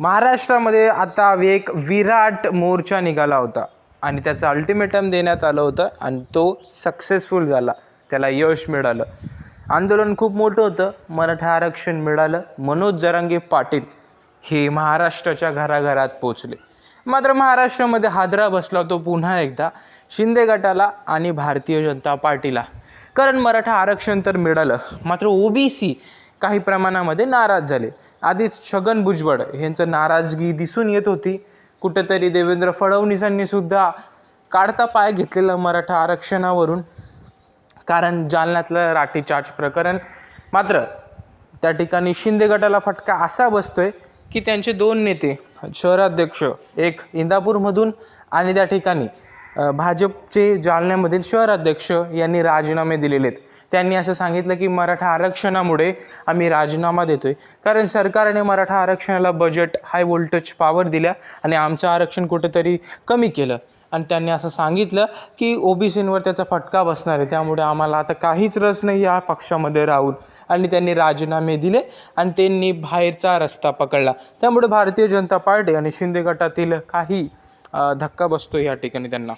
महाराष्ट्रामध्ये आता एक विराट मोर्चा निघाला होता आणि त्याचं अल्टिमेटम देण्यात आलं होतं आणि तो सक्सेसफुल झाला, त्याला यश मिळालं. आंदोलन खूप मोठं होतं, मराठा आरक्षण मिळालं. मनोज जरांगे पाटील हे महाराष्ट्राच्या घराघरात पोचले. मात्र महाराष्ट्रामध्ये हादरा बसला तो पुन्हा एकदा शिंदे गटाला आणि भारतीय जनता पार्टीला. कारण मराठा आरक्षण तर मिळालं, मात्र ओबीसी काही प्रमाणामध्ये नाराज झाले. आधीच छगन भुजबळ यांचं नाराजगी दिसून येत होती. कुठेतरी देवेंद्र फडणवीसांनी सुद्धा काढता पाय घेतलेलं मराठा आरक्षणावरून, कारण जालन्यातलं लाठीचार्ज प्रकरण. मात्र त्या ठिकाणी शिंदे गटाला फटका असा बसतोय की त्यांचे दोन नेते, शहराध्यक्ष एक इंदापूरमधून आणि त्या ठिकाणी भाजपचे जालन्यामधील शहराध्यक्ष यांनी राजीनामे दिलेले आहेत. त्यांनी असं सांगितलं की मराठा आरक्षणामुळे आम्ही राजीनामा देतोय, कारण सरकारने मराठा आरक्षणाला बजेट हाय व्होल्टेज पॉवर दिल्या आणि आमचं आरक्षण कुठेतरी कमी केलं. आणि त्यांनी असं सांगितलं की ओबीसींवर त्याचा फटका बसणार आहे, त्यामुळे आम्हाला आता काहीच रस नाही या पक्षामध्ये राहून. आणि त्यांनी राजीनामे दिले आणि त्यांनी बाहेरचा रस्ता पकडला. त्यामुळे भारतीय जनता पार्टी आणि शिंदे गटातील काही धक्का बसतो या ठिकाणी त्यांना.